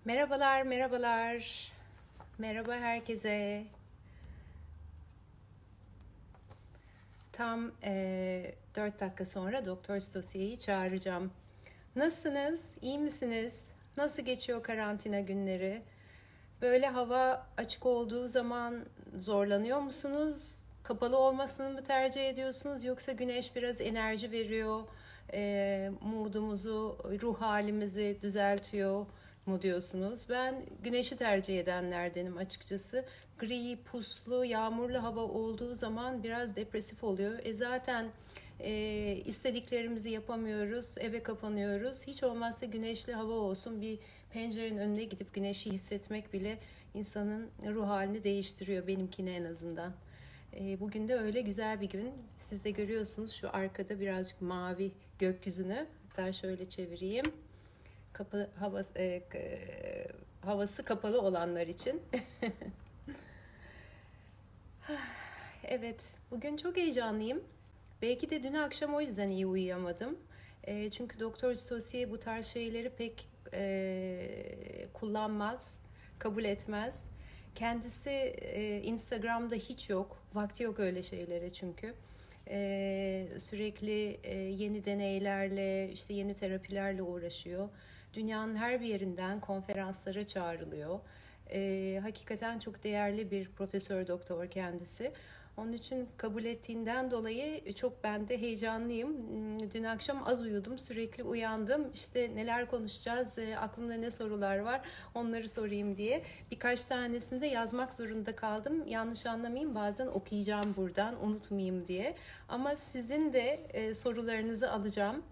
Merhabalar, merhabalar. Merhaba herkese. Tam 4 dakika sonra Doktor Stossier'i çağıracağım. Nasılsınız? İyi misiniz? Nasıl geçiyor karantina günleri? Böyle hava açık olduğu zaman zorlanıyor musunuz? Kapalı olmasını mı tercih ediyorsunuz? Yoksa güneş biraz enerji veriyor, moodumuzu, ruh halimizi düzeltiyor mu diyorsunuz? Ben güneşi tercih edenlerdenim açıkçası. Gri, puslu, yağmurlu hava olduğu zaman biraz depresif oluyor. Zaten istediklerimizi yapamıyoruz, eve kapanıyoruz. Hiç olmazsa güneşli hava olsun, bir pencerenin önüne gidip güneşi hissetmek bile insanın ruh halini değiştiriyor, benimkine en azından. Bugün de öyle güzel bir gün. Siz de görüyorsunuz şu arkada birazcık mavi gökyüzünü. Hatta şöyle çevireyim. Havası kapalı olanlar için. Evet, bugün çok heyecanlıyım. Belki de dün akşam o yüzden iyi uyuyamadım. Çünkü Doktor Stossier bu tarz şeyleri pek kullanmaz, kabul etmez. Kendisi Instagram'da hiç yok. Vakti yok öyle şeylere çünkü. Sürekli yeni deneylerle, işte yeni terapilerle uğraşıyor. Dünyanın her bir yerinden konferanslara çağrılıyor. Hakikaten çok değerli bir profesör doktor kendisi. Onun için kabul ettiğinden dolayı çok ben de heyecanlıyım. Dün akşam az uyudum, sürekli uyandım. İşte neler konuşacağız, aklımda ne sorular var, onları sorayım diye. Birkaç tanesini de yazmak zorunda kaldım. Yanlış anlamayın, bazen okuyacağım buradan, unutmayayım diye. Ama sizin de sorularınızı alacağım.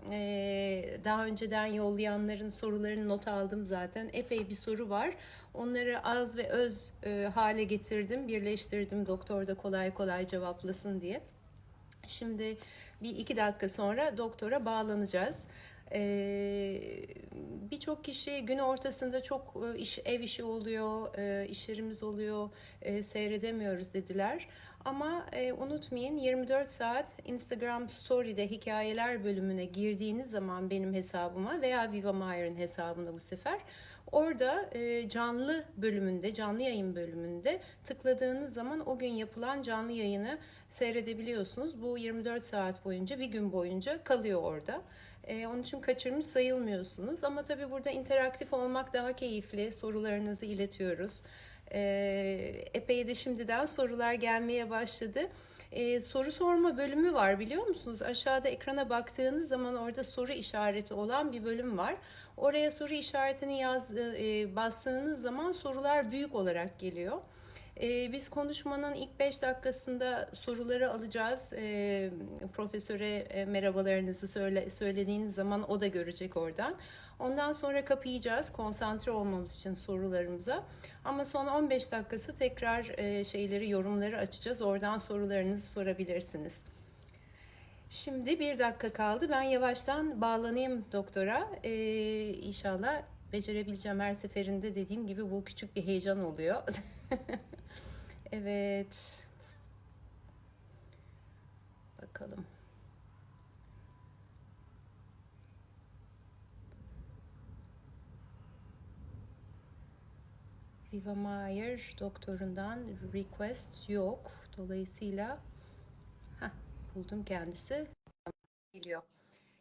Daha önceden yollayanların sorularını not aldım zaten. Epey bir soru var. Onları az ve öz hale getirdim, birleştirdim doktor da kolay kolay cevaplasın diye. Şimdi bir iki dakika sonra doktora bağlanacağız. Birçok kişi gün ortasında çok ev işi oluyor, işlerimiz oluyor, seyredemiyoruz dediler. Ama unutmayın 24 saat Instagram Story'de hikayeler bölümüne girdiğiniz zaman benim hesabıma veya VIVAMAYR'ın hesabına bu sefer orada canlı bölümünde, canlı yayın bölümünde tıkladığınız zaman o gün yapılan canlı yayını seyredebiliyorsunuz. Bu 24 saat boyunca, bir gün boyunca kalıyor orada. Onun için kaçırmış sayılmıyorsunuz. Ama tabii burada interaktif olmak daha keyifli. Sorularınızı iletiyoruz. Epey de şimdiden sorular gelmeye başladı. Soru sorma bölümü var, biliyor musunuz? Aşağıda ekrana baktığınız zaman orada soru işareti olan bir bölüm var. Oraya soru işaretini bastığınız zaman sorular büyük olarak geliyor. Biz konuşmanın ilk 5 dakikasında soruları alacağız. Profesöre merhabalarınızı söylediğiniz zaman o da görecek oradan. Ondan sonra kapayacağız konsantre olmamız için sorularımıza. Ama son 15 dakikası tekrar yorumları açacağız. Oradan sorularınızı sorabilirsiniz. Şimdi 1 dakika kaldı. Ben yavaştan bağlanayım doktora. İnşallah becerebileceğim, her seferinde dediğim gibi bu küçük bir heyecan oluyor. Evet. Bakalım. VIVAMAYR doktorundan request yok. Dolayısıyla buldum, kendisi geliyor.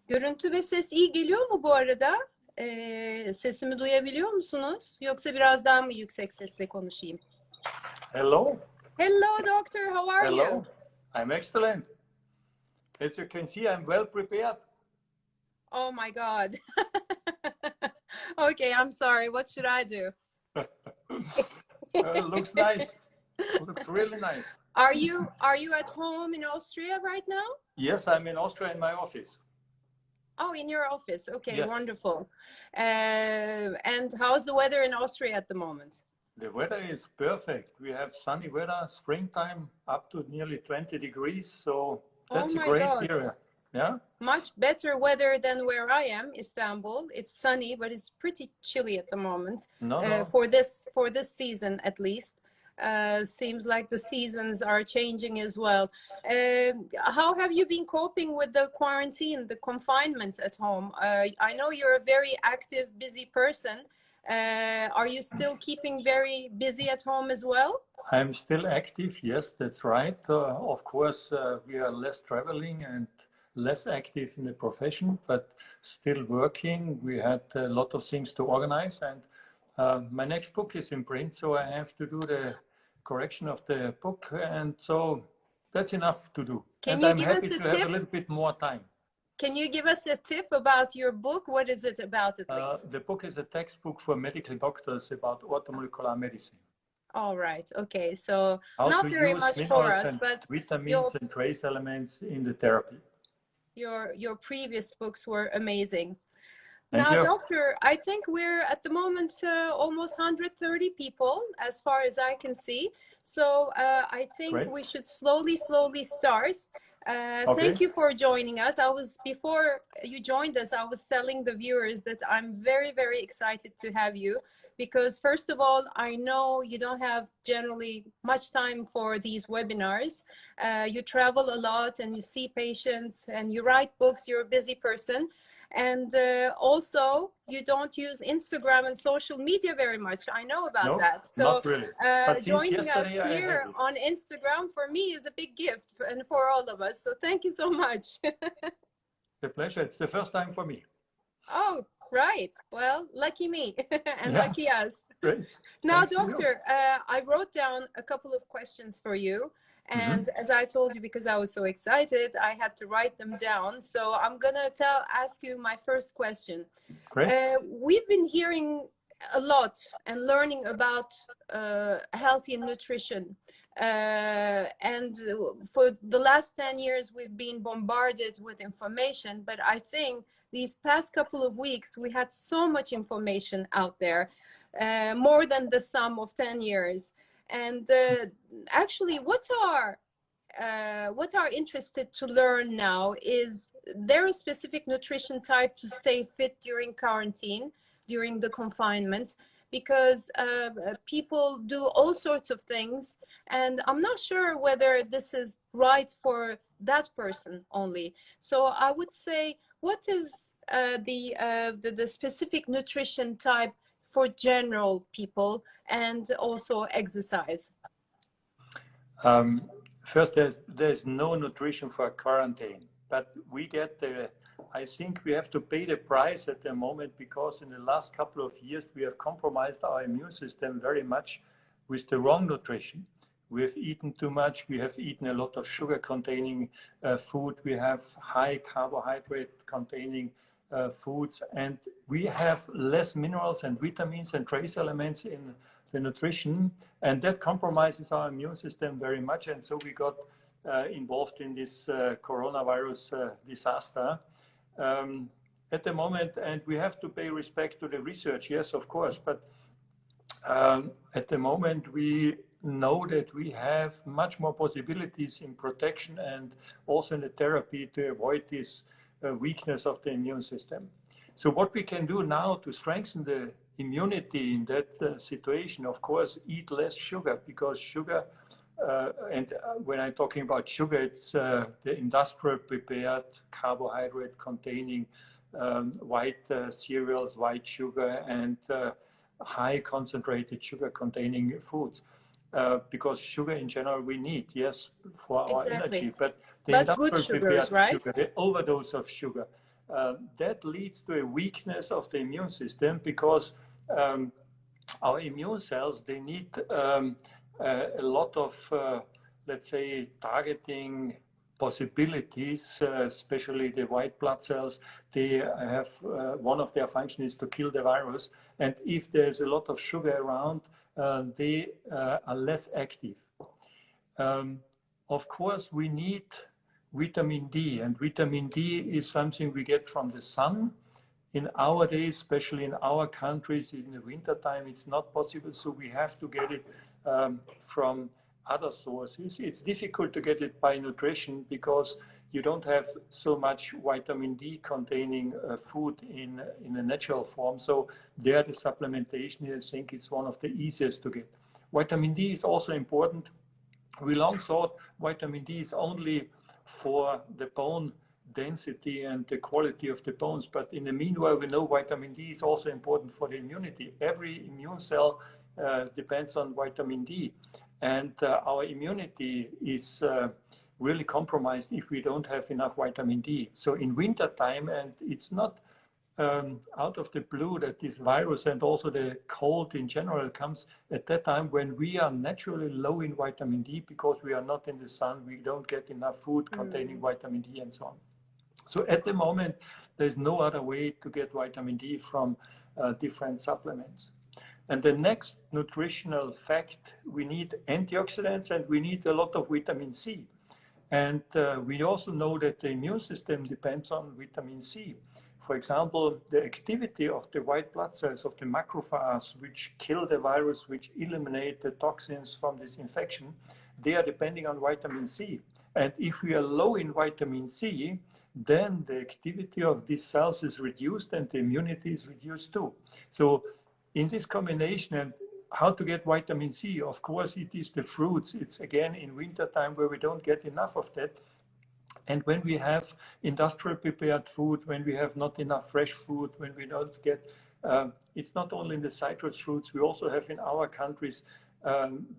Görüntü ve ses iyi geliyor mu bu arada? Sesimi duyabiliyor musunuz? Yoksa biraz daha mı yüksek sesle konuşayım? Hello. Hello, doctor. How are you? Hello. I'm excellent. As you can see, I'm well prepared. Oh my God. Okay, I'm sorry. What should I do? Looks nice. Looks really nice. Are you at home in Austria right now? Yes, I'm in Austria in my office. Oh, in your office. Okay, yes. Wonderful. And how's the weather in Austria at the moment? The weather is perfect. We have sunny weather, springtime up to nearly 20 degrees. So that's a great area. Yeah. Much better weather than where I am, Istanbul. It's sunny, but it's pretty chilly at the moment. No. For this season, at least. Seems like the seasons are changing as well. How have you been coping with the quarantine, the confinement at home? I know you're a very active, busy person. Are you still keeping very busy at home as well? I'm still active. Yes, that's right. Of course, we are less traveling and less active in the profession, but still working. We had a lot of things to organize, and my next book is in print, so I have to do the correction of the book, and so that's enough to do. Can And you I'm give happy us a to have a tip? little bit more time. Can you give us a tip about your book? What is it about, at least? The book is a textbook for medical doctors about orthomolecular medicine. All right. Okay. So How not to very use much for minerals us, and but vitamins and trace elements in the therapy. your previous books were amazing. Thank Now, you. doctor, I think we're at the moment almost 130 people, as far as I can see. So I think Great. we should slowly start. Okay. Thank you for joining us. Before you joined us, I was telling the viewers that I'm very, very excited to have you, because first of all, I know you don't have generally much time for these webinars. You travel a lot and you see patients and you write books. You're a busy person. And also, you don't use Instagram and social media very much. I know about that. So not really. But since joining us yesterday, I have here it. on Instagram for me is a big gift, and for all of us. So thank you so much. The pleasure. It's the first time for me. Oh, right. Well, lucky me and lucky us. Great. Now, Thanks doctor, I wrote down a couple of questions for you. And as I told you, because I was so excited, I had to write them down. So I'm going to ask you my first question. Great. We've been hearing a lot and learning about healthy nutrition. And for the last 10 years, we've been bombarded with information. But I think these past couple of weeks, we had so much information out there, more than the sum of 10 years. And actually, what are interested to learn now is there a specific nutrition type to stay fit during quarantine, during the confinement? Because people do all sorts of things, and I'm not sure whether this is right for that person only. So I would say, what is the specific nutrition type for general people, and also exercise? First, there's no nutrition for quarantine, but we get I think we have to pay the price at the moment, because in the last couple of years we have compromised our immune system very much with the wrong nutrition. We have eaten too much. We have eaten a lot of sugar-containing food. We have high carbohydrate-containing foods, and we have less minerals and vitamins and trace elements in the nutrition, and that compromises our immune system very much. And so we got involved in this coronavirus disaster at the moment, and we have to pay respect to the research, yes, of course, but at the moment we know that we have much more possibilities in protection and also in the therapy to avoid this weakness of the immune system. So what we can do now to strengthen the immunity in that situation, of course, eat less sugar, because sugar, and when I'm talking about sugar, it's the industrial prepared carbohydrate containing white cereals, white sugar, and high concentrated sugar containing foods. Because sugar in general we need, yes, for our energy, but the industrial prepared sugar, the overdose of sugar, that leads to a weakness of the immune system, because our immune cells, they need a lot of, let's say, targeting possibilities, especially the white blood cells. They have, one of their functions is to kill the virus. And if there's a lot of sugar around, they are less active. Of course, we need vitamin D, and vitamin D is something we get from the sun. In our days, especially in our countries, in the winter time, it's not possible, so we have to get it from other sources. It's difficult to get it by nutrition, because you don't have so much vitamin D containing food in a natural form. So there, the supplementation, I think, is one of the easiest to get. Vitamin D is also important. We long thought vitamin D is only for the bone density and the quality of the bones. But in the meanwhile, we know vitamin D is also important for the immunity. Every immune cell depends on vitamin D. And our immunity is really compromised if we don't have enough vitamin D. So in winter time, and it's not out of the blue that this virus and also the cold in general comes at that time when we are naturally low in vitamin D because we are not in the sun, we don't get enough food containing vitamin D and so on. So at the moment, there's no other way to get vitamin D from different supplements. And the next nutritional fact, we need antioxidants and we need a lot of vitamin C. And we also know that the immune system depends on vitamin C. For example, the activity of the white blood cells, of the macrophages, which kill the virus, which eliminate the toxins from this infection, they are depending on vitamin C. And if we are low in vitamin C, then the activity of these cells is reduced and the immunity is reduced too. So in this combination, and how to get vitamin C, of course, it is the fruits. It's again in winter time where we don't get enough of that. And when we have industrial prepared food, when we have not enough fresh food, when we don't get, it's not only in the citrus fruits, we also have in our countries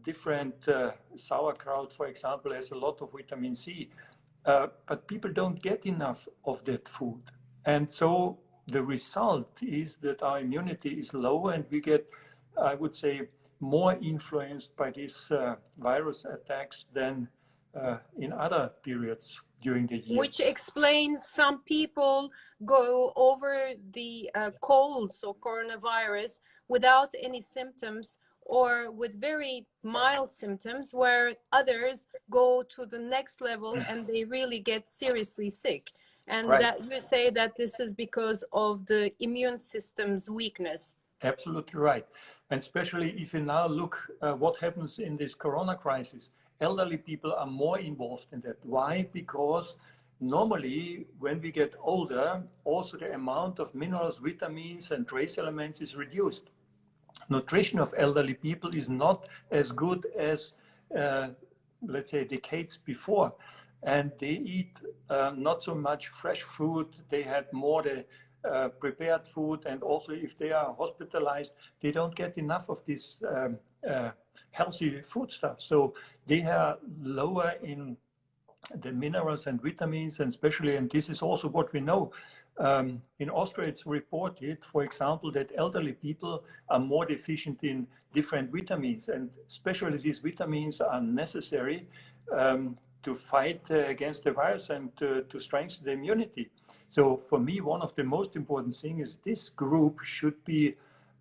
different sauerkraut, for example, has a lot of vitamin C. But people don't get enough of that food. And so the result is that our immunity is low and we get, I would say, more influenced by these virus attacks than in other periods during the year. Which explains some people go over the colds or coronavirus without any symptoms or with very mild symptoms, where others go to the next level and they really get seriously sick. And Right. that you say that this is because of the immune system's weakness. Absolutely right. And especially if you now look what happens in this corona crisis, elderly people are more involved in that. Why? Because normally when we get older, also the amount of minerals, vitamins, and trace elements is reduced. Nutrition of elderly people is not as good as, let's say, decades before. And they eat not so much fresh food. They had more the prepared food. And also if they are hospitalized, they don't get enough of this healthy food stuff. So they are lower in the minerals and vitamins, and especially, and this is also what we know, in Austria it's reported, for example, that elderly people are more deficient in different vitamins, and especially these vitamins are necessary to fight against the virus and to strengthen the immunity. So for me, one of the most important things is this group should be,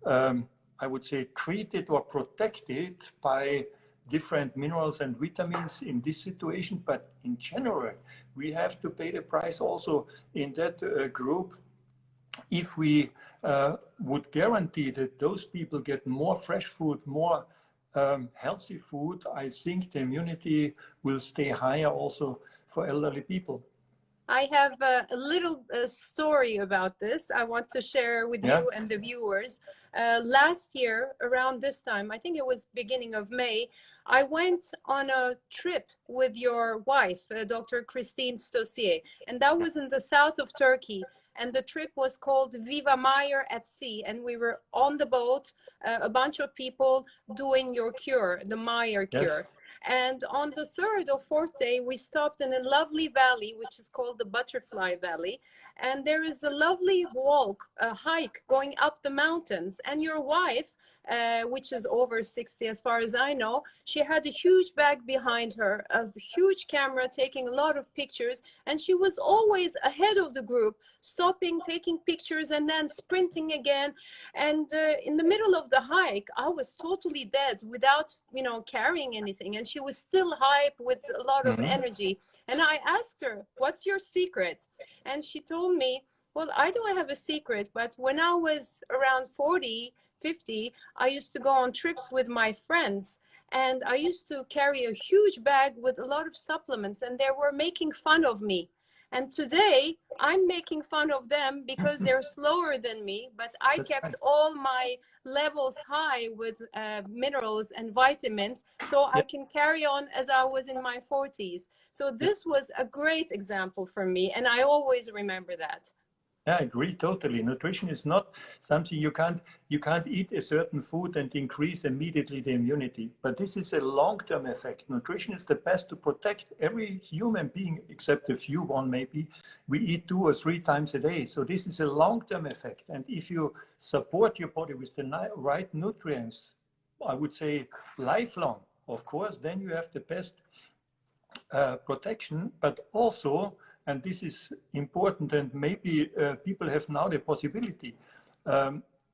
I would say, treated or protected by different minerals and vitamins in this situation, but in general, we have to pay the price also in that group. If we would guarantee that those people get more fresh food, more healthy food, I think the immunity will stay higher also for elderly people. I have a little story about this I want to share with you and the viewers. Last year, around this time, I think it was beginning of May, I went on a trip with your wife, Dr. Christine Stossier, and that was in the south of Turkey. And the trip was called VIVAMAYR at sea. And we were on the boat, a bunch of people doing your cure, the Mayer cure. And on the third or fourth day, we stopped in a lovely valley, which is called the Butterfly Valley. And there is a lovely walk, a hike going up the mountains. And your wife, which is over 60 as far as I know, she had a huge bag behind her, a huge camera taking a lot of pictures. And she was always ahead of the group, stopping, taking pictures, and then sprinting again. And in the middle of the hike, I was totally dead without, carrying anything. And she was still hype with a lot of energy. And I asked her, what's your secret? And she told me, well, I don't have a secret, but when I was around 40, 50, I used to go on trips with my friends. And I used to carry a huge bag with a lot of supplements, and they were making fun of me. And today I'm making fun of them because they're slower than me, but I kept all my levels high with minerals and vitamins, so I can carry on as I was in my 40s. So this was a great example for me, and I always remember that. Yeah, I agree totally. Nutrition is not something you can't eat a certain food and increase immediately the immunity. But this is a long-term effect. Nutrition is the best to protect every human being, except a few, one maybe. We eat 2 or 3 times a day. So this is a long-term effect. And if you support your body with the right nutrients, I would say lifelong, of course, then you have the best protection, but also, and this is important, and maybe people have now the possibility,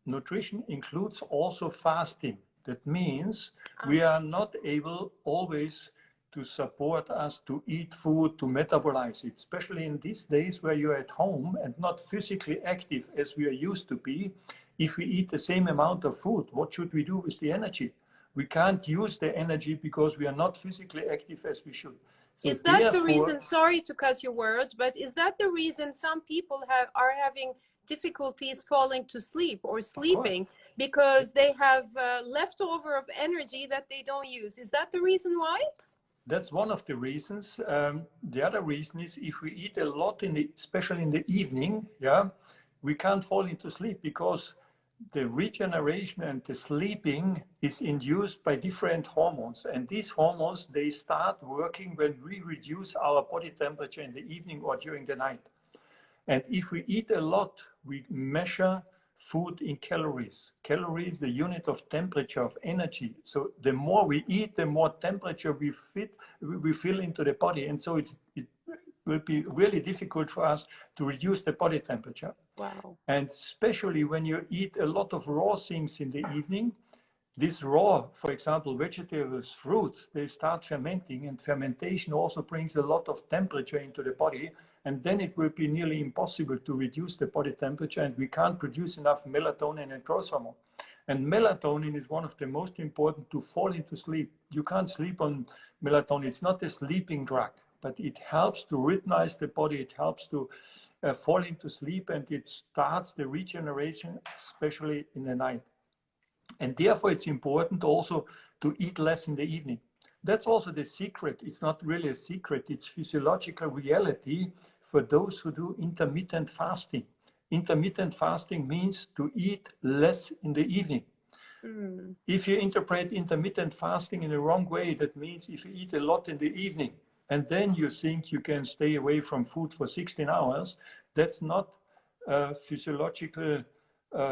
nutrition includes also fasting. That means we are not able always to support us to eat food, to metabolize it, especially in these days where you're at home and not physically active as we are used to be. If we eat the same amount of food, what should we do with the energy? We can't use the energy because we are not physically active as we should. So is that the reason, sorry to cut your words, but is that the reason some people are having difficulties falling to sleep or sleeping because they have leftover of energy that they don't use? Is that the reason why? That's one of the reasons. The other reason is if we eat a lot, especially in the evening, yeah, we can't fall into sleep because the regeneration and the sleeping is induced by different hormones. And these hormones, they start working when we reduce our body temperature in the evening or during the night. And if we eat a lot, we measure food in calories. Calories, the unit of temperature of energy. So the more we eat, the more temperature we fill into the body. And so it will be really difficult for us to reduce the body temperature. Wow. And especially when you eat a lot of raw things in the evening, this raw, for example, vegetables, fruits, they start fermenting, and fermentation also brings a lot of temperature into the body. And then it will be nearly impossible to reduce the body temperature, and we can't produce enough melatonin and growth hormone. And melatonin is one of the most important to fall into sleep. You can't sleep on melatonin. It's not a sleeping drug, but it helps to rhythmize the body. It helps to fall into sleep, and it starts the regeneration, especially in the night. And therefore, it's important also to eat less in the evening. That's also the secret. It's not really a secret. It's physiological reality for those who do intermittent fasting. Intermittent fasting means to eat less in the evening. If you interpret intermittent fasting in the wrong way, that means if you eat a lot in the evening and then you think you can stay away from food for 16 hours, that's not physiological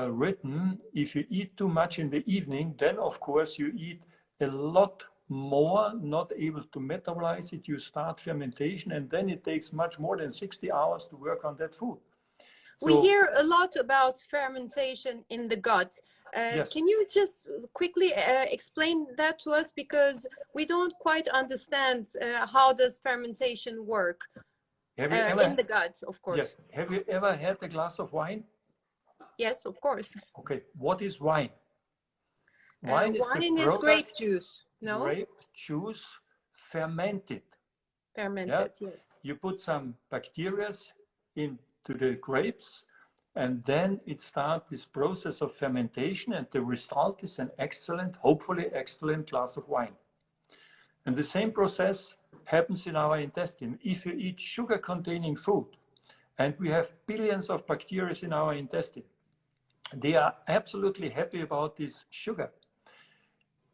written. If you eat too much in the evening, then of course you eat a lot more, not able to metabolize it. You start fermentation, and then it takes much more than 60 hours to work on that food. We hear a lot about fermentation in the gut. Yes. Can you just quickly explain that to us, because we don't quite understand how does fermentation work in the gut, of course. Yes. Have you ever had a glass of wine? Yes, of course. Okay. What is wine? Wine is grape juice. No? Grape juice fermented. Fermented, yeah? Yes. You put some bacteria into the grapes, and then it starts this process of fermentation, and the result is an excellent, hopefully excellent glass of wine. And the same process happens in our intestine. If you eat sugar-containing food, and we have billions of bacteria in our intestine, they are absolutely happy about this sugar.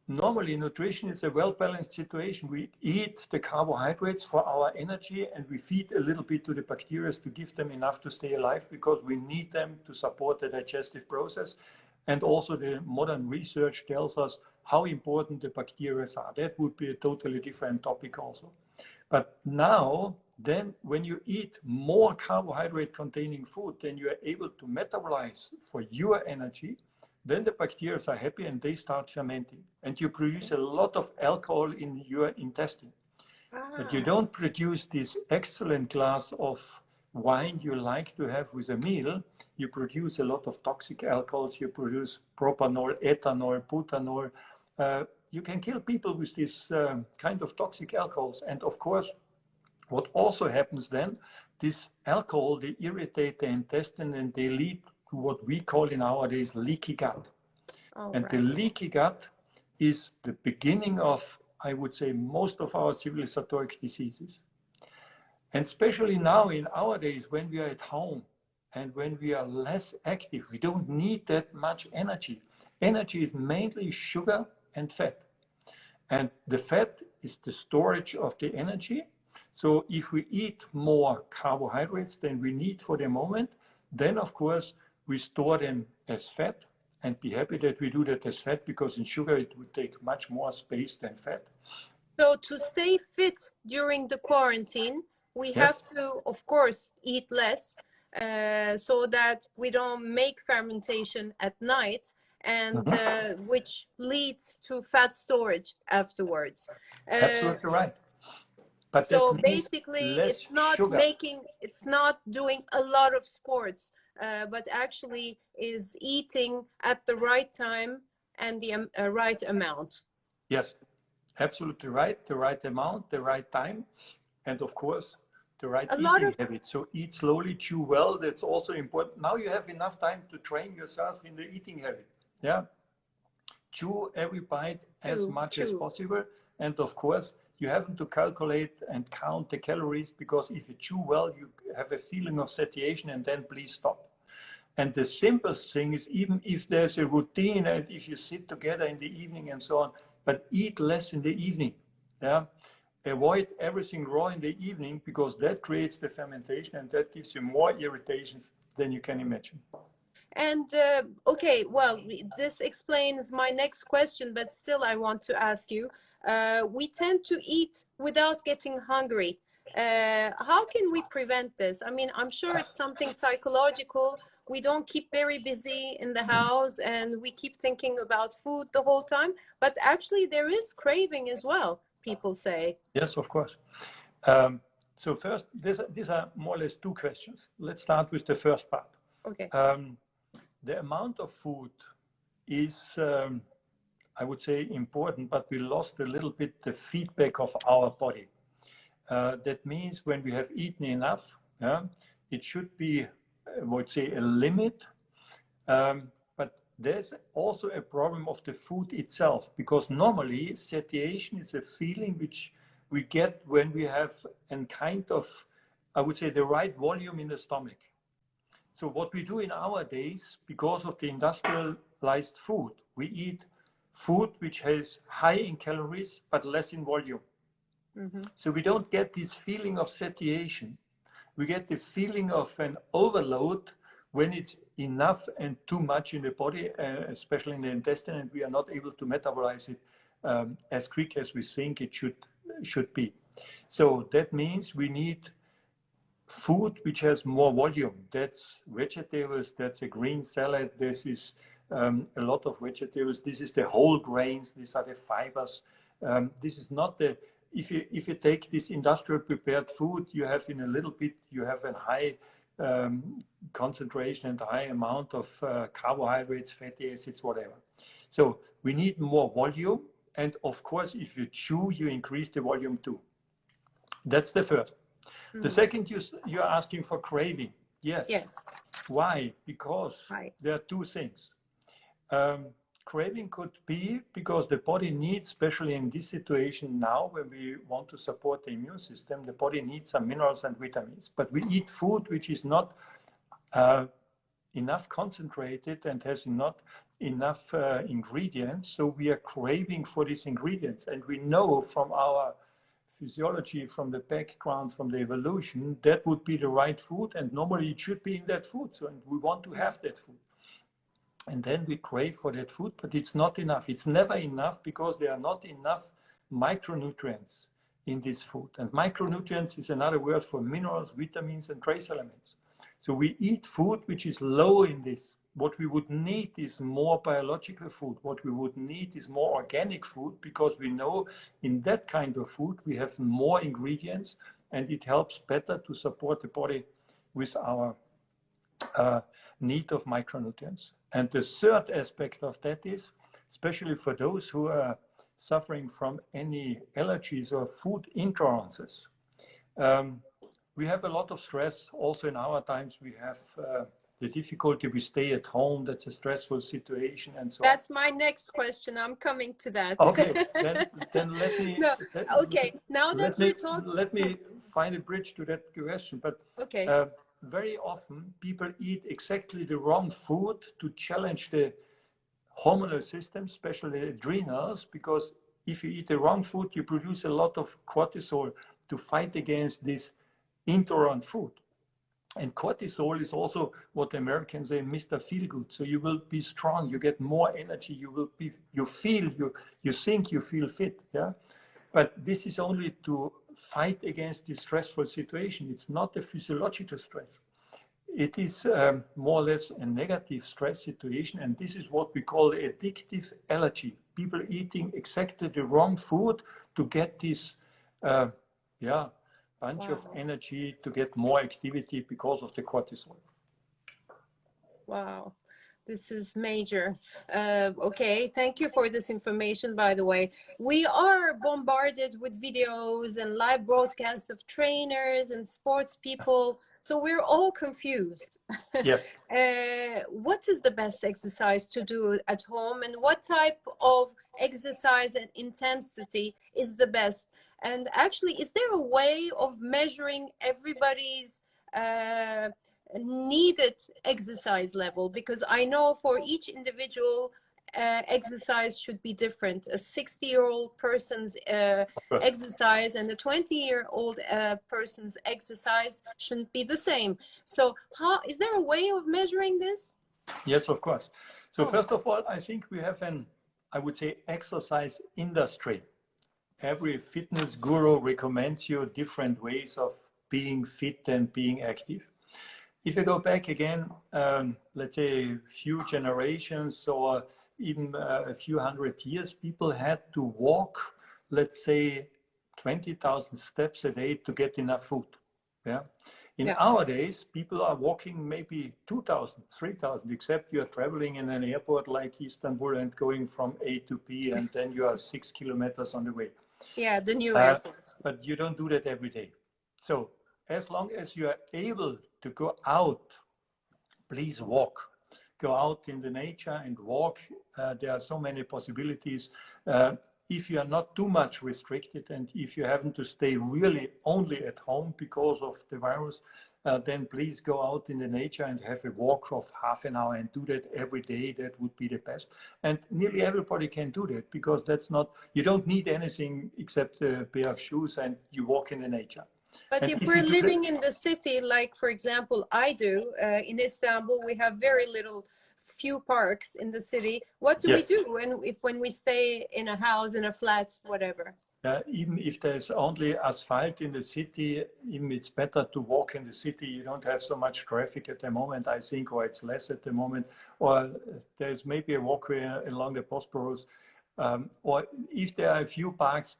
Normally, nutrition is a well-balanced situation. We eat the carbohydrates for our energy, and we feed a little bit to the bacteria to give them enough to stay alive, because we need them to support the digestive process. And also the modern research tells us how important the bacteria are. That would be a totally different topic also. But now, then when you eat more carbohydrate-containing food, then you are able to metabolize for your energy. Then the bacteria are happy and they start fermenting. And you produce a lot of alcohol in your intestine. But you don't produce this excellent glass of wine you like to have with a meal. You produce a lot of toxic alcohols. You produce propanol, ethanol, butanol. You can kill people with this kind of toxic alcohols. And of course, what also happens then, this alcohol, they irritate the intestine, and they lead to what we call in nowadays leaky gut. And the leaky gut is the beginning of, I would say, most of our civilizatoric diseases. And especially now in our days when we are at home and when we are less active, we don't need that much energy. Energy is mainly sugar and fat. And the fat is the storage of the energy. So if we eat more carbohydrates than we need for the moment, then of course we store them as fat, and be happy that we do that as fat, because in sugar it would take much more space than fat. So to stay fit during the quarantine, we have to, of course, eat less so that we don't make fermentation at night, and which leads to fat storage afterwards. Absolutely right. But so that means basically, less sugar. It's not doing a lot of sports, but actually is eating at the right time and the right amount. Yes, absolutely right. The right amount, the right time, and of course, the right eating habit. So eat slowly, chew well. That's also important. Now you have enough time to train yourself in the eating habit. Yeah. Chew every bite as much as possible. And of course, you have to calculate and count the calories, because if you chew well, you have a feeling of satiation, and then please stop. And the simplest thing is, even if there's a routine and if you sit together in the evening and so on, but eat less in the evening. Yeah. Avoid everything raw in the evening, because that creates the fermentation, and that gives you more irritations than you can imagine. And okay, well, this explains my next question, but still I want to ask you, we tend to eat without getting hungry. How can we prevent this? I mean, I'm sure it's something psychological. We don't keep very busy in the house and we keep thinking about food the whole time, but actually there is craving as well, people say. Yes, of course. So first, these are more or less two questions. Let's start with the first part. Okay. The amount of food is, I would say, important, but we lost a little bit the feedback of our body. That means when we have eaten enough, it should be, I would say, a limit. But there's also a problem of the food itself, because normally satiation is a feeling which we get when we have a kind of, I would say, the right volume in the stomach. So what we do in our days, because of the industrialized food, we eat food which has high in calories but less in volume. So we don't get this feeling of satiation. We get the feeling of an overload when it's enough and too much in the body, especially in the intestine, and we are not able to metabolize it as quick as we think it should be. So that means we need food which has more volume. That's vegetables, that's a green salad, this is a lot of vegetables, this is the whole grains, these are the fibers. This is not the, if you take this industrial prepared food, you have in a little bit, you have a high concentration and high amount of carbohydrates, fatty acids, whatever. So we need more volume, and of course, if you chew, you increase the volume too. That's the first. The second, you're asking for craving. Yes. Yes. Why? Because there are two things. Craving could be because the body needs, especially in this situation now when we want to support the immune system, the body needs some minerals and vitamins. But we eat food which is not enough concentrated and has not enough ingredients. So we are craving for these ingredients. And we know from our physiology, from the background, from the evolution, that would be the right food, and normally it should be in that food. So and we want to have that food. And then we crave for that food, but it's not enough. It's never enough, because there are not enough micronutrients in this food. And micronutrients is another word for minerals, vitamins, and trace elements. So we eat food which is low in this. What we would need is more biological food. What we would need is more organic food, because we know in that kind of food we have more ingredients, and it helps better to support the body with our need of micronutrients. And the third aspect of that is, especially for those who are suffering from any allergies or food intolerances, we have a lot of stress. Also in our times, we have the difficulty we stay at home, that's a stressful situation, and so That's my next question. I'm coming to that. on. Okay, then let me No, okay. Now that we're talking, let me find a bridge to that question. But okay, very often people eat exactly the wrong food to challenge the hormonal system, especially adrenals, because if you eat the wrong food, you produce a lot of cortisol to fight against this intolerant food. And cortisol is also what the Americans say, Mr. Feel Good. So you will be strong, you get more energy, you think you feel fit. Yeah. But this is only to fight against this stressful situation. It's not a physiological stress. It is more or less a negative stress situation. And this is what we call addictive allergy. People eating exactly the wrong food to get this, bunch of energy, to get more activity because of the cortisol. Wow, this is major. Okay, thank you for this information, by the way. We are bombarded with videos and live broadcasts of trainers and sports people, so we're all confused. Yes. What is the best exercise to do at home, and what type of exercise and intensity is the best? And actually, is there a way of measuring everybody's needed exercise level? Because I know for each individual exercise should be different. A 60-year-old person's exercise and a 20-year-old person's exercise shouldn't be the same. So how is there a way of measuring this? Yes, of course. So first of all, I think we have I would say, exercise industry. Every fitness guru recommends you different ways of being fit and being active. If you go back again, let's say a few generations or even a few hundred years, people had to walk, let's say, 20,000 steps a day to get enough food. Yeah. In our days, people are walking maybe 2,000, 3,000, except you are traveling in an airport like Istanbul and going from A to B, and then you are 6 kilometers on the way. Yeah, the new airport. But you don't do that every day. So as long as you are able to go out, please walk. Go out in the nature and walk. There are so many possibilities. If you are not too much restricted, and if you happen to stay really only at home because of the virus, then please go out in the nature and have a walk of half an hour and do that every day. That would be the best. And nearly everybody can do that, because you don't need anything except a pair of shoes, and you walk in the nature. But and if we're living in the city, like, for example, I do, in Istanbul, we have very few parks in the city. What do we do when we stay in a house, in a flat, whatever? Even if there's only asphalt in the city, even it's better to walk in the city. You don't have so much traffic at the moment, I think, or it's less at the moment. Or there's maybe a walkway along the Bosporus. Or if there are a few parks,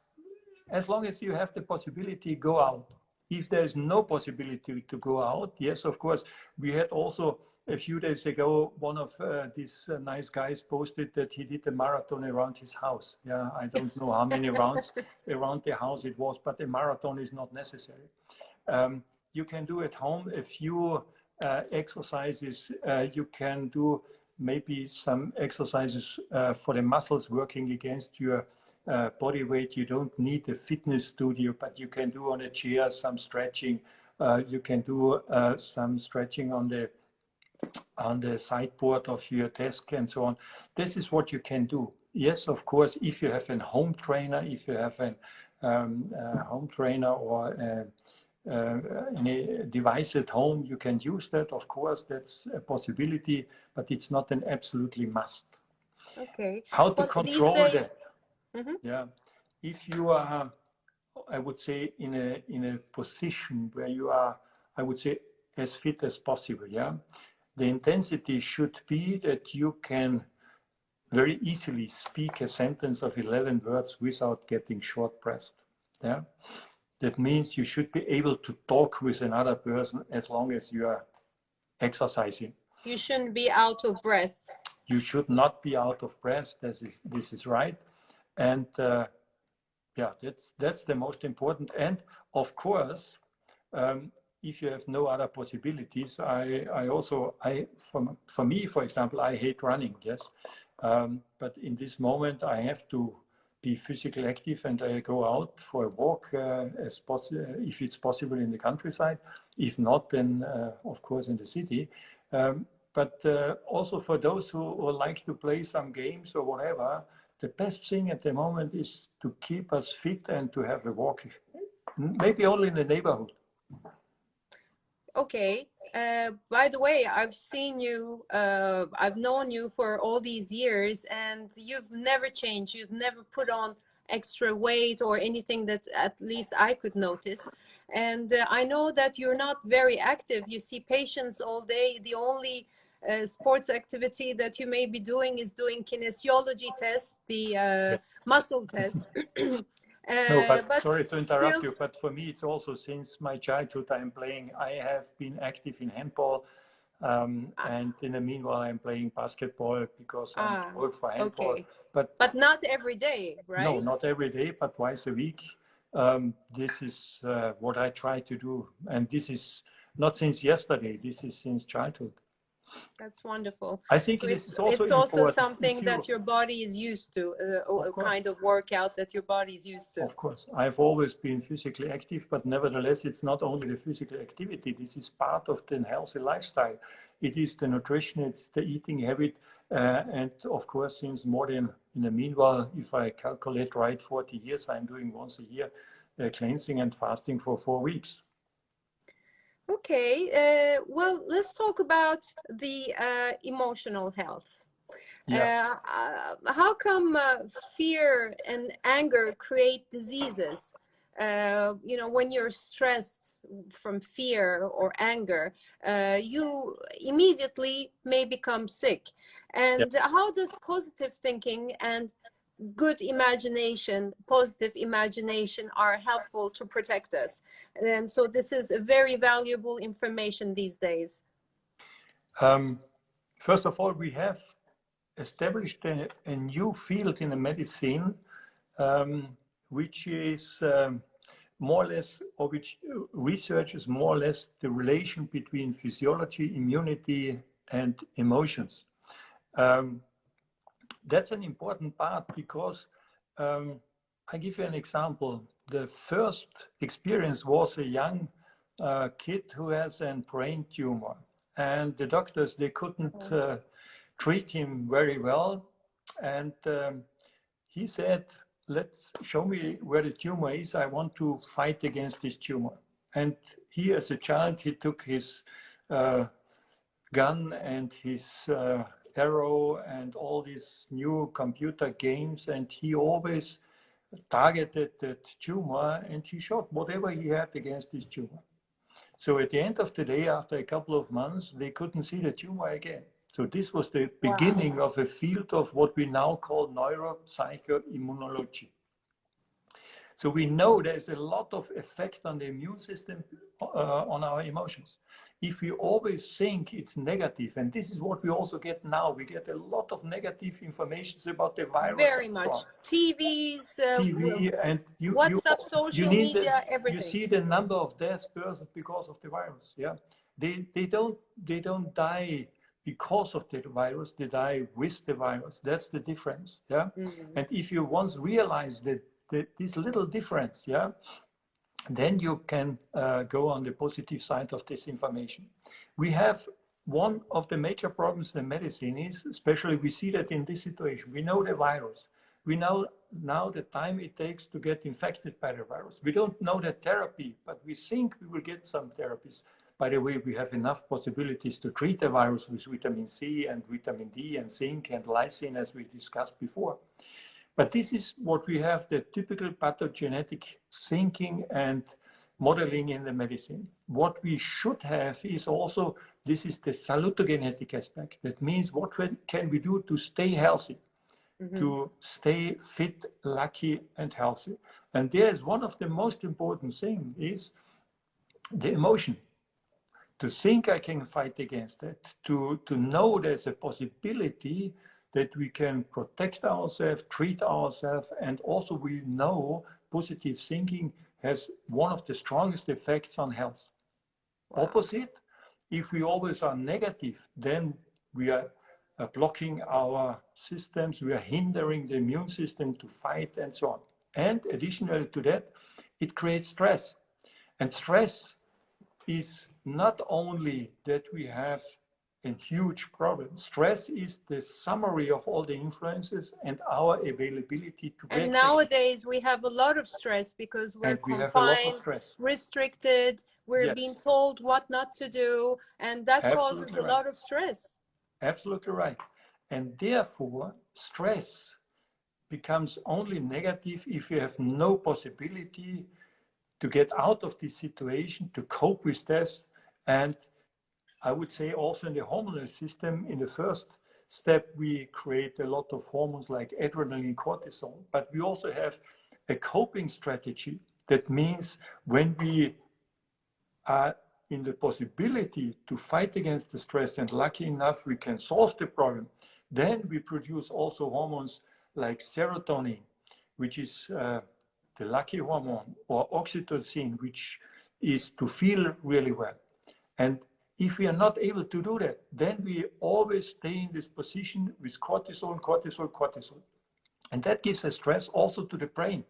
as long as you have the possibility, go out. If there's no possibility to go out, yes, of course. We had also a few days ago, one of these nice guys posted that he did a marathon around his house. Yeah, I don't know how many rounds around the house it was, but a marathon is not necessary. You can do at home a few exercises. You can do maybe some exercises for the muscles working against your body weight. You don't need a fitness studio, but you can do on a chair some stretching. You can do some stretching on the sideboard of your desk and so on. This is what you can do. Yes, of course, if you have a home trainer, if you have a home trainer or any device at home, you can use that. Of course, that's a possibility, but it's not an absolutely must. Okay. How to control that? Mm-hmm. Yeah. If you are, I would say, in a position where you are, I would say, as fit as possible, yeah, the intensity should be that you can very easily speak a sentence of 11 words without getting short-pressed. Yeah, that means you should be able to talk with another person as long as you are exercising. You shouldn't be out of breath. You should not be out of breath. This is right, and yeah, that's the most important. And of course, if you have no other possibilities, for me, for example, I hate running, yes. But in this moment, I have to be physically active, and I go out for a walk if it's possible in the countryside. If not, then of course in the city. But also for those who like to play some games or whatever, the best thing at the moment is to keep us fit and to have a walk, maybe only in the neighborhood. Okay. By the way, I've seen you, I've known you for all these years, and you've never changed. You've never put on extra weight or anything that at least I could notice. And I know that you're not very active. You see patients all day. The only sports activity that you may be doing is doing kinesiology test, the muscle test. No, but sorry to interrupt still, you, but for me, it's also since my childhood I'm playing. I have been active in handball, and in the meanwhile I'm playing basketball because I'm too old for handball. okay. But not every day, right? no, not every day, but twice a week. This is what I try to do, and this is not since yesterday. This is since childhood. That's wonderful. I think So it's it's also important something that your body is used to, a kind of workout that your body is used to. Of course, I've always been physically active, but nevertheless, it's not only the physical activity. This is part of the healthy lifestyle. It is the nutrition, it's the eating habit, and of course, since more than, in the meanwhile, if I calculate right, 40 years, I'm doing once a year cleansing and fasting for 4 weeks. Okay, well, let's talk about the emotional health. Yeah. How come fear and anger create diseases? You know, when you're stressed from fear or anger, you immediately may become sick. And how does positive thinking and good imagination, positive imagination are helpful to protect us? And so this is a very valuable information these days. First of all, we have established a new field in the medicine, which is more or less, or which researches more or less the relation between physiology, immunity, and emotions. That's an important part because I give you an example. The first experience was a young kid who has a brain tumor, and the doctors, they couldn't treat him very well, and he said, let's show me where the tumor is. I want to fight against this tumor. And he, as a child, he took his gun and his arrow and all these new computer games, and he always targeted that tumor, and he shot whatever he had against this tumor. So at the end of the day, after a couple of months, they couldn't see the tumor again. So this was the beginning of a field of what we now call neuropsychoimmunology. So we know there's a lot of effect on the immune system, on our emotions. If we always think it's negative, and this is what we also get now, we get a lot of negative information about the virus. Very much. TVs, TV, and WhatsApp, social media, everything. You see the number of deaths because of the virus. Yeah, they don't die because of the virus, they die with the virus. That's the difference. Yeah, and if you once realize that this little difference, yeah, then you can go on the positive side of this information. We have one of the major problems in medicine is, especially we see that in this situation, we know the virus. We know now the time it takes to get infected by the virus. We don't know the therapy, but we think we will get some therapies. By the way, we have enough possibilities to treat the virus with vitamin C and vitamin D and zinc and lysine, as we discussed before. But this is what we have, the typical pathogenetic thinking and modeling in the medicine. What we should have is also, this is the salutogenetic aspect. That means what can we do to stay healthy, to stay fit, lucky, and healthy. And there's one of the most important things is the emotion. To think I can fight against it, to know there's a possibility that we can protect ourselves, treat ourselves, and also we know positive thinking has one of the strongest effects on health. Wow. Opposite, if we always are negative, then we are blocking our systems, we are hindering the immune system to fight and so on. And additionally to that, it creates stress. And stress is not only that we have a huge problem. Stress is the summary of all the influences and our availability to And react. nowadays we have a lot of stress because we're confined, restricted, we're being told what not to do, and that causes a lot of stress. Absolutely right. And therefore, stress becomes only negative if you have no possibility to get out of this situation, to cope with this. And I would say also in the hormonal system, in the first step, we create a lot of hormones like adrenaline, cortisol, but we also have a coping strategy. That means when we are in the possibility to fight against the stress, and lucky enough we can solve the problem, then we produce also hormones like serotonin, which is the lucky hormone, or oxytocin, which is to feel really well. And if we are not able to do that, then we always stay in this position with cortisol, cortisol, cortisol. And that gives a stress also to the brain.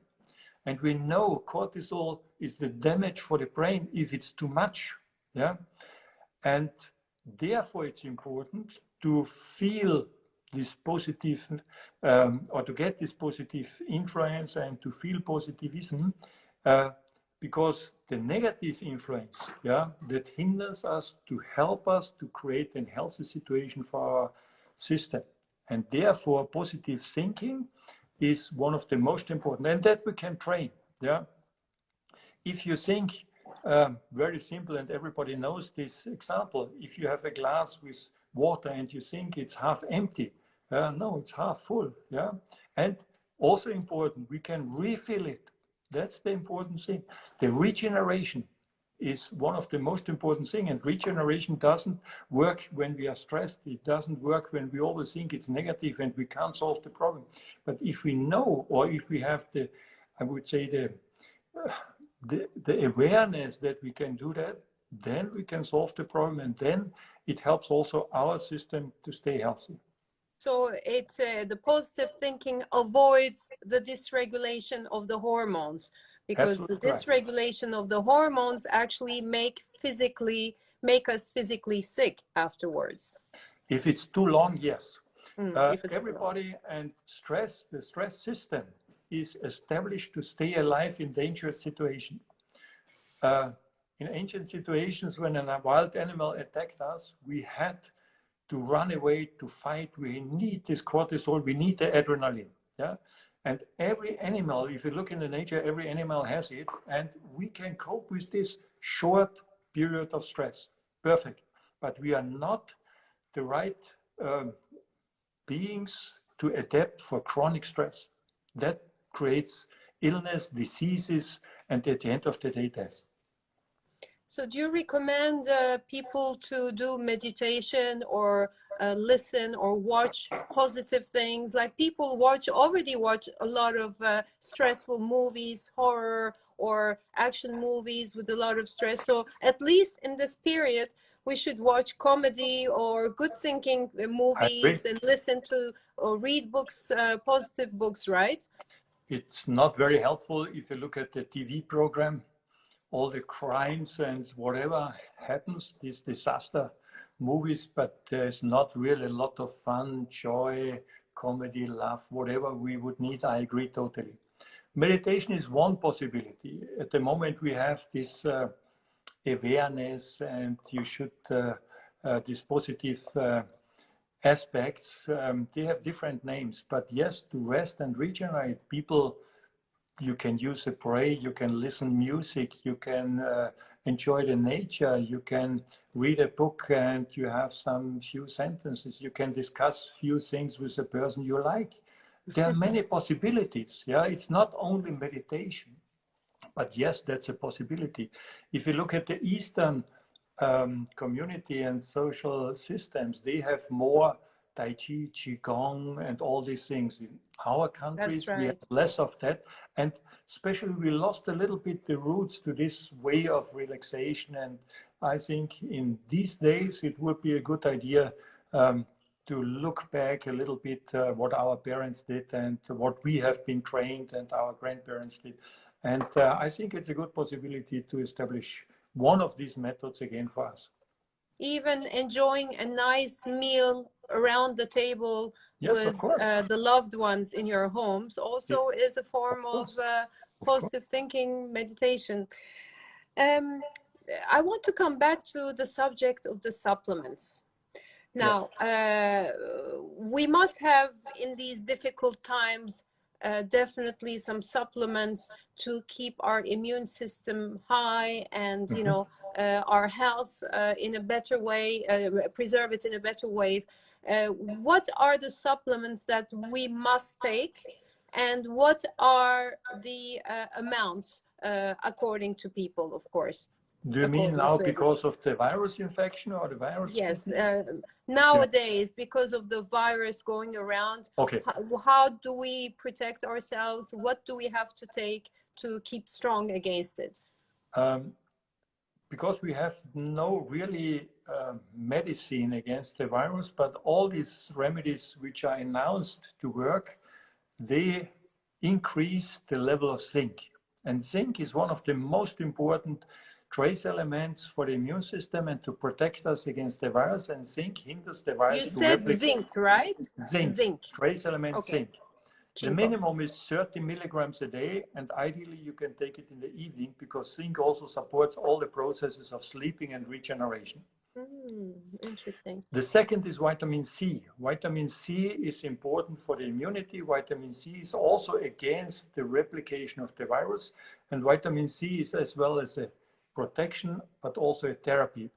And we know cortisol is the damage for the brain if it's too much. Yeah. And therefore it's important to feel this positive or to get this positive influence and to feel positivism, because the negative influence, yeah, that hinders us to help us to create a healthy situation for our system. And therefore positive thinking is one of the most important, and that we can train. Yeah. If you think very simple, and everybody knows this example, if you have a glass with water and you think it's half empty, no, it's half full. Yeah. And also important, we can refill it. That's the important thing. The regeneration is one of the most important things, and regeneration doesn't work when we are stressed. It doesn't work when we always think it's negative and we can't solve the problem. But if we know, or if we have the, I would say the awareness that we can do that, then we can solve the problem, and then it helps also our system to stay healthy. So it's the positive thinking avoids the dysregulation of the hormones, because the dysregulation of the hormones actually make us physically sick afterwards. If it's too long, yes. Everybody and stress, the stress system is established to stay alive in dangerous situations. In ancient situations, when a wild animal attacked us, we had to run away, to fight. We need this cortisol, we need the adrenaline. Yeah. And every animal, if you look in the nature, every animal has it, and we can cope with this short period of stress. Perfect. But we are not the right beings to adapt for chronic stress. That creates illness, diseases, and at the end of the day, death. So do you recommend people to do meditation or listen or watch positive things? Like people already watch a lot of stressful movies, horror or action movies with a lot of stress. So at least in this period, we should watch comedy or good thinking movies and listen to or read books, positive books, right? It's not very helpful if you look at the TV program. All the crimes and whatever happens, these disaster movies, but there's not really a lot of fun, joy, comedy, laugh, whatever we would need. I agree totally. Meditation is one possibility. At the moment we have this awareness, and you should, these positive aspects, they have different names, but yes, to rest and regenerate people, you can use a pray, you can listen music, you can enjoy the nature, you can read a book and you have some few sentences, you can discuss few things with a person you like. There are many possibilities. Yeah, it's not only meditation, but yes, that's a possibility. If you look at the Eastern community and social systems, they have more Tai Chi, Qigong, and all these things. In our countries, we have less of that. And especially we lost a little bit the roots to this way of relaxation I think in these days it would be a good idea to look back a little bit what our parents did and what we have been trained and our grandparents did. And I think it's a good possibility to establish one of these methods again for us. Even enjoying a nice meal around the table Yes, with the loved ones in your homes also is a form of positive thinking, meditation. I want to come back to the subject of the supplements. Now, we must have in these difficult times definitely some supplements to keep our immune system high and, you know, our health in a better way, preserve it in a better way. What are the supplements that we must take, and what are the amounts according to people, of course? Do you mean now because of the virus infection or the virus? Yes, nowadays, because of the virus going around, how do we protect ourselves? What do we have to take to keep strong against it? Because we have no really medicine against the virus, but all these remedies which are announced to work, they increase the level of zinc. And zinc is one of the most important trace elements for the immune system and to protect us against the virus, and zinc hinders the virus to replicate. You said zinc, right? Zinc. Trace element zinc. The Cinco. minimum is 30 milligrams a day, and ideally you can take it in the evening because zinc also supports all the processes of sleeping and regeneration. Interesting. The second is vitamin C. Vitamin C is important for the immunity. Vitamin C is also against the replication of the virus, and vitamin C is as well as a protection, but also a therapy.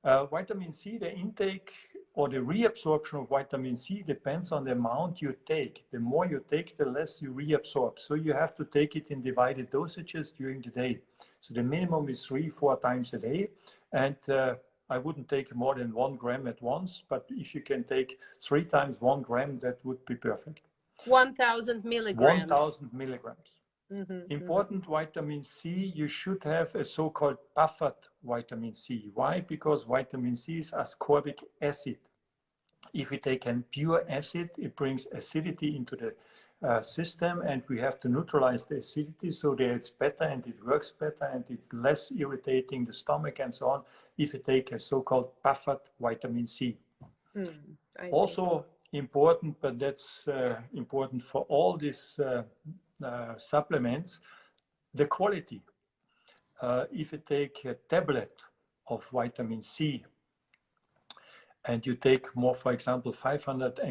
Vitamin C, the intake or the reabsorption of vitamin C depends on the amount you take. The more you take, the less you reabsorb. So you have to take it in divided dosages during the day. So the minimum is 3-4 times a day. And I wouldn't take more than 1 gram at once, but if you can take 3 times 1 gram, that would be perfect. 1,000 milligrams. 1,000 milligrams. Important vitamin C, you should have a so-called buffered vitamin C. Why? Because vitamin C is ascorbic acid. If we take a pure acid, it brings acidity into the system, and we have to neutralize the acidity so that it's better and it works better and it's less irritating the stomach and so on if you take a so-called buffered vitamin C. Also important, but that's important for all these supplements, the quality. If you take a tablet of vitamin C and you take more, for example, 500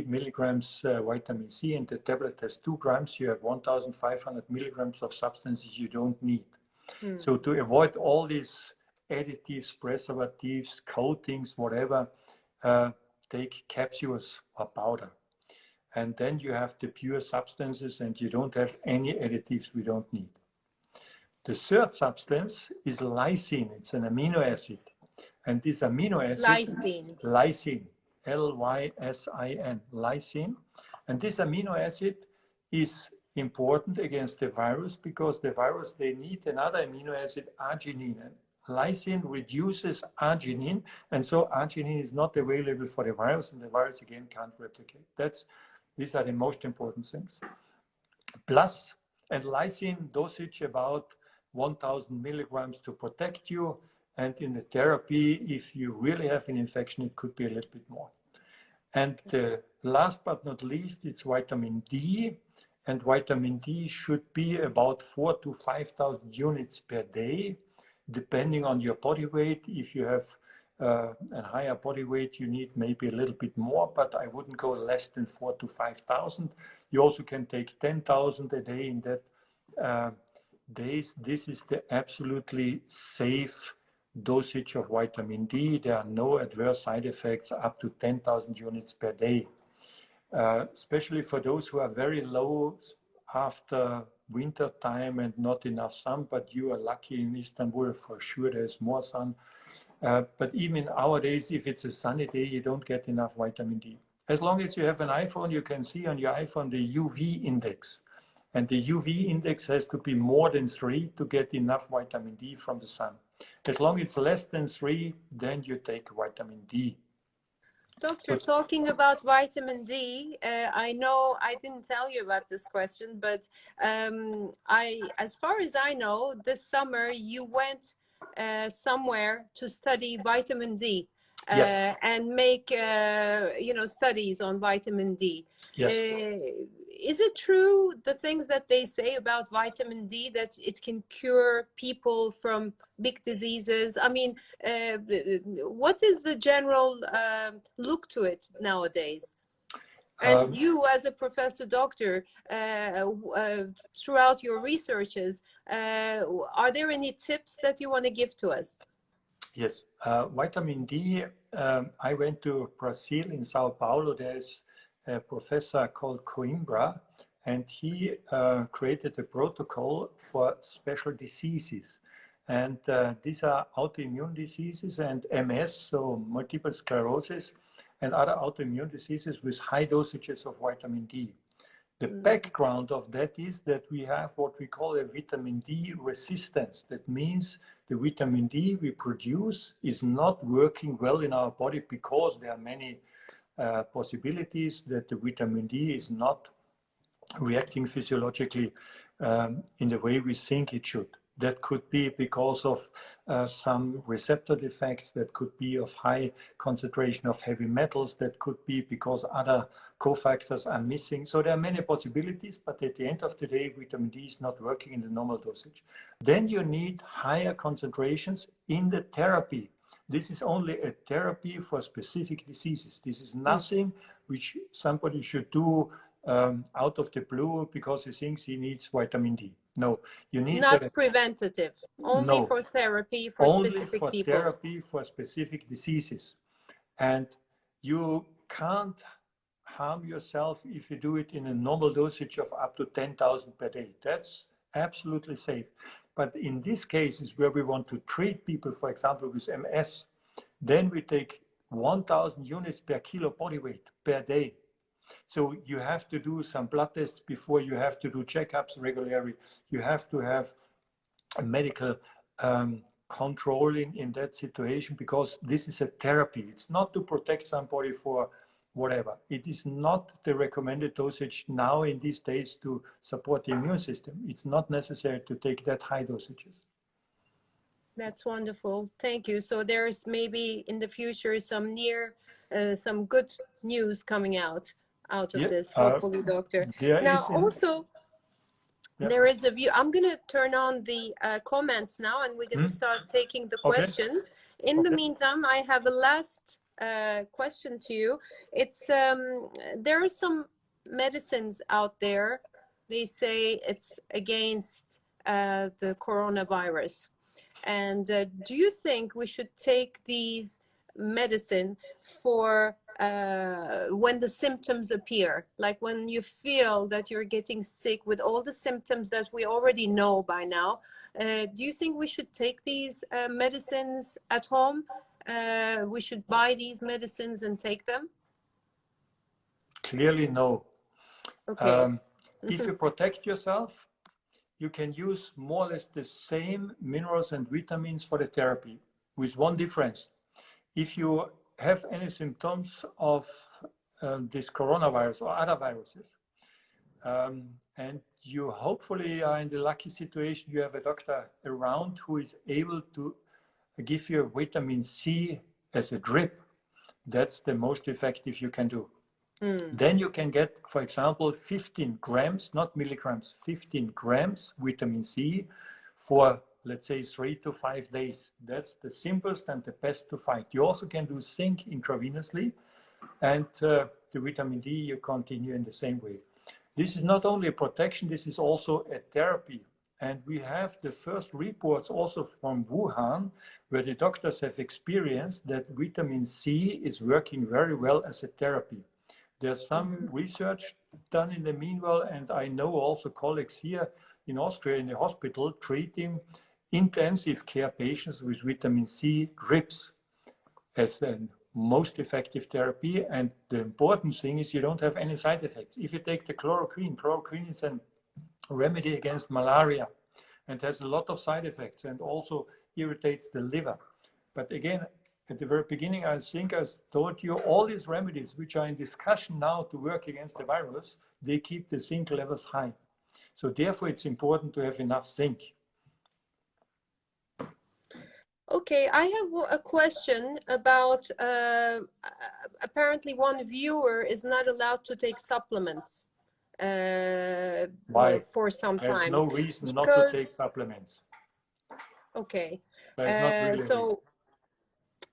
milligrams vitamin C, and the tablet has 2 grams, you have 1,500 milligrams of substances you don't need. So to avoid all these additives, preservatives, coatings, whatever, take capsules or powder. And then you have the pure substances and you don't have any additives we don't need. The third substance is lysine. It's an amino acid. And this amino acid, lysine, L-Y-S-I-N, lysine. And this amino acid is important against the virus because the virus, they need another amino acid, arginine. And lysine reduces arginine, and so arginine is not available for the virus, and the virus again can't replicate. These are the most important things. Plus, and lysine dosage about 1,000 milligrams to protect you. And in the therapy, if you really have an infection, it could be a little bit more. And last but not least, it's vitamin D. And vitamin D should be about 4,000 to 5,000 units per day, depending on your body weight. If you have a higher body weight, you need maybe a little bit more, but I wouldn't go less than 4,000 to 5,000. You also can take 10,000 a day in that days. This is the absolutely safe dosage of vitamin D. There are no adverse side effects up to 10,000 units per day, especially for those who are very low after winter time and not enough sun, but you are lucky in Istanbul, for sure there's more sun. But even nowadays, if it's a sunny day, you don't get enough vitamin D. As long as you have an iPhone, you can see on your iPhone the UV index. And the UV index has to be more than 3 to get enough vitamin D from the sun. As long as it's less than 3, then you take vitamin D. Doctor, talking about vitamin D, I know I didn't tell you about this question, but as far as I know, this summer you went somewhere to study vitamin D Yes. and make studies on vitamin D. Yes. Is it true the things that they say about vitamin D, that it can cure people from big diseases? I mean, what is the general look to it nowadays? And you, as a professor doctor, throughout your researches, are there any tips that you want to give to us? Yes, vitamin D. I went to Brazil in Sao Paulo. There's a professor called Coimbra, and he created a protocol for special diseases. And these are autoimmune diseases and MS, so multiple sclerosis, and other autoimmune diseases with high dosages of vitamin D. The background of that is that we have what we call a vitamin D resistance. That means the vitamin D we produce is not working well in our body because there are many possibilities that the vitamin D is not reacting physiologically in the way we think it should. That could be because of some receptor defects, that could be of high concentration of heavy metals, that could be because other cofactors are missing. So there are many possibilities, but at the end of the day, vitamin D is not working in the normal dosage. Then you need higher concentrations in the therapy. This is only a therapy for specific diseases. This is nothing which somebody should do out of the blue because he thinks he needs vitamin D. No, you need not preventative, only for therapy for specific people. Only for therapy for specific diseases. And you can't harm yourself if you do it in a normal dosage of up to 10,000 per day. That's absolutely safe. But in these cases where we want to treat people, for example, with MS, then we take 1,000 units per kilo body weight per day. So you have to do some blood tests before, you have to do checkups regularly, you have to have a medical controlling in that situation, because this is a therapy. It's not to protect somebody for whatever. It is not the recommended dosage now in these days to support the immune system. It's not necessary to take that high dosages. That's wonderful. Thank you. So there's maybe in the future some good news coming out of this, hopefully, doctor. Now, also, there is a view. I'm going to turn on the comments now, and we're going to start taking the questions. In the meantime, I have a last question to you. It's there are some medicines out there. They say it's against the coronavirus. And do you think we should take these medicine for when the symptoms appear, like when you feel that you're getting sick with all the symptoms that we already know by now? Do you think we should take these medicines at home? We should buy these medicines and take them? Clearly, no. Okay. If you protect yourself, you can use more or less the same minerals and vitamins for the therapy, with one difference. If you have any symptoms of this coronavirus or other viruses, and you hopefully are in the lucky situation you have a doctor around who is able to give you vitamin C as a drip, that's the most effective you can do. Then you can get, for example, 15 grams, not milligrams, 15 grams vitamin C for, let's say, 3 to 5 days. That's the simplest and the best to fight. You also can do zinc intravenously, and the vitamin D you continue in the same way. This is not only a protection, this is also a therapy. And we have the first reports also from Wuhan, where the doctors have experienced that vitamin C is working very well as a therapy. There's some research done in the meanwhile, and I know also colleagues here in Austria in the hospital treating intensive care patients with vitamin C drips as the most effective therapy. And the important thing is you don't have any side effects. If you take the chloroquine is a remedy against malaria and has a lot of side effects, and also irritates the liver. But again, at the very beginning, I think I told you all these remedies which are in discussion now to work against the virus, they keep the zinc levels high. So therefore, it's important to have enough zinc. Okay, I have a question about apparently one viewer is not allowed to take supplements Why? for some There's time. no reason not to take supplements. Okay, There's not really a reason.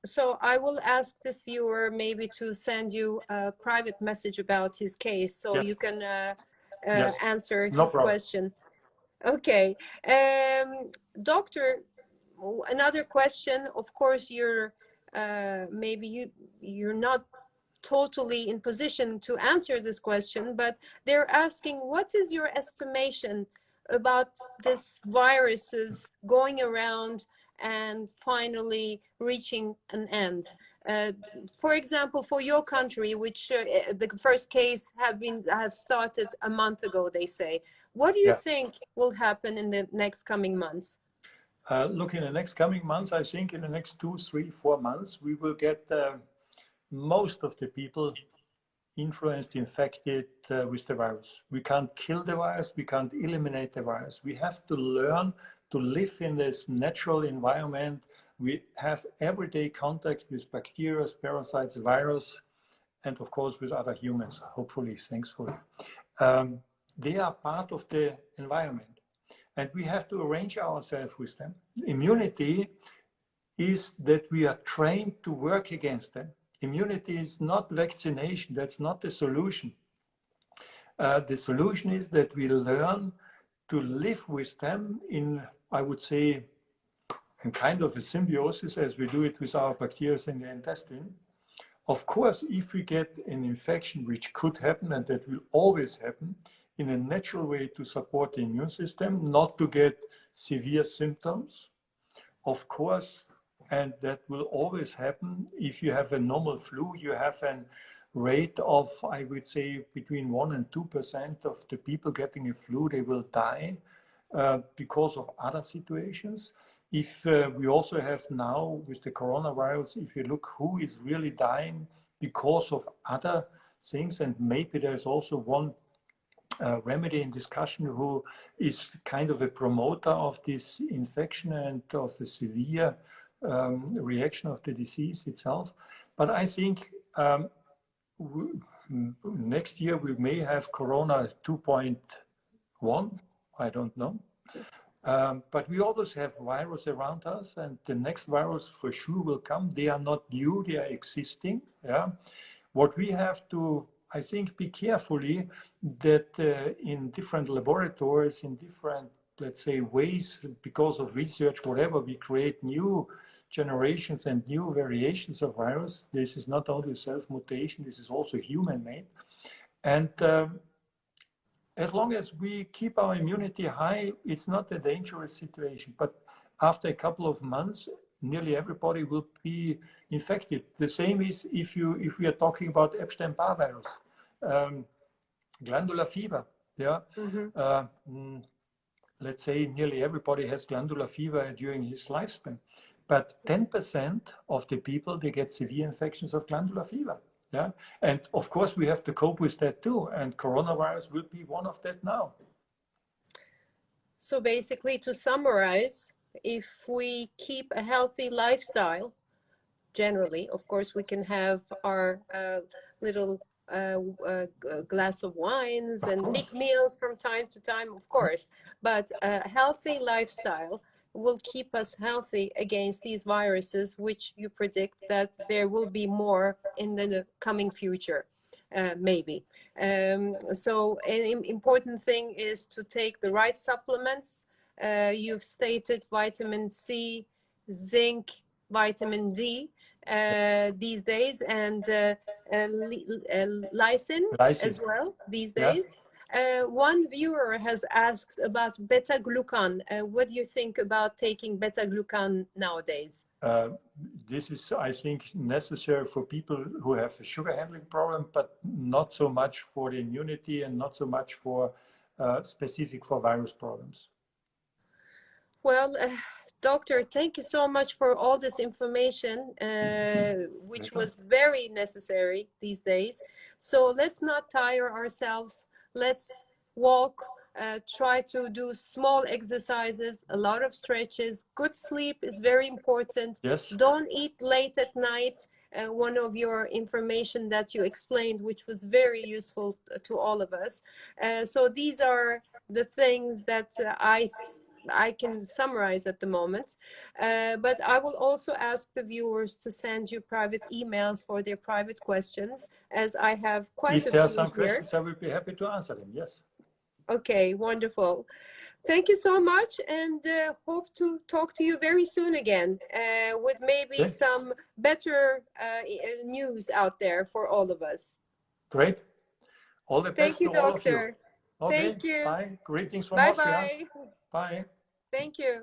So I will ask this viewer maybe to send you a private message about his case, so Yes. you can Yes. answer No his problem. question. Okay, doctor, another question. Of course, you're maybe you're not totally in position to answer this question, but they're asking, what is your estimation about this viruses going around and finally reaching an end? For example, for your country, which the first case have started a month ago, they say. What do you think will happen in the next coming months? Look, in the next coming months, I think in the next 2, 3, 4 months, we will get most of the people influenced, infected with the virus. We can't kill the virus, we can't eliminate the virus. We have to learn to live in this natural environment. We have everyday contact with bacteria, parasites, virus, and of course with other humans, hopefully, thankfully. They are part of the environment, and we have to arrange ourselves with them. Immunity is that we are trained to work against them. Immunity is not vaccination, that's not the solution. The solution is that we learn to live with them in, I would say, in kind of a symbiosis as we do it with our bacteria in the intestine. Of course, if we get an infection, which could happen and that will always happen, in a natural way to support the immune system, not to get severe symptoms, of course, and that will always happen. If you have a normal flu, you have a rate of, I would say, between 1% and 2% of the people getting a flu, they will die because of other situations. If we also have now with the coronavirus, if you look who is really dying because of other things, and maybe there's also one remedy in discussion who is kind of a promoter of this infection and of the severe reaction of the disease itself. But I think next year we may have Corona 2.1, I don't know. But we always have virus around us, and the next virus for sure will come. They are not new, they are existing. Yeah. What we have to, I think, be carefully that in different laboratories, in different, let's say, ways, because of research, whatever, we create new generations and new variations of virus. This is not only self-mutation, this is also human-made. And as long as we keep our immunity high, it's not a dangerous situation. But after a couple of months, nearly everybody will be infected. The same is if we are talking about Epstein-Barr virus, glandular fever. Yeah, let's say nearly everybody has glandular fever during his lifespan, but 10% of the people, they get severe infections of glandular fever. Yeah, and of course we have to cope with that too, and coronavirus will be one of that now. So basically, to summarize, if we keep a healthy lifestyle, generally, of course, we can have our little glass of wines and big meals from time to time, of course, but a healthy lifestyle will keep us healthy against these viruses, which you predict that there will be more in the coming future, maybe. So an important thing is to take the right supplements. You've stated vitamin C, zinc, vitamin D these days, and lysine as well these days. One viewer has asked about beta-glucan. What do you think about taking beta-glucan nowadays? This is, I think, necessary for people who have a sugar handling problem, but not so much for the immunity and not so much for specific for virus problems. Well, Doctor, thank you so much for all this information, which was very necessary these days. So let's not tire ourselves. Let's walk, try to do small exercises, a lot of stretches. Good sleep is very important. Yes. Don't eat late at night. One of your information that you explained, which was very useful to all of us. So these are the things that I can summarize at the moment, but I will also ask the viewers to send you private emails for their private questions, as I have quite a few here. If there are some questions, I will be happy to answer them. Yes. Okay, wonderful. Thank you so much, and hope to talk to you very soon again with maybe some better news out there for all of us. Great. All the best. Thank you, to all of you. Doctor. Okay. Thank you. Bye. Greetings from Bye Austria. bye. Bye. Thank you.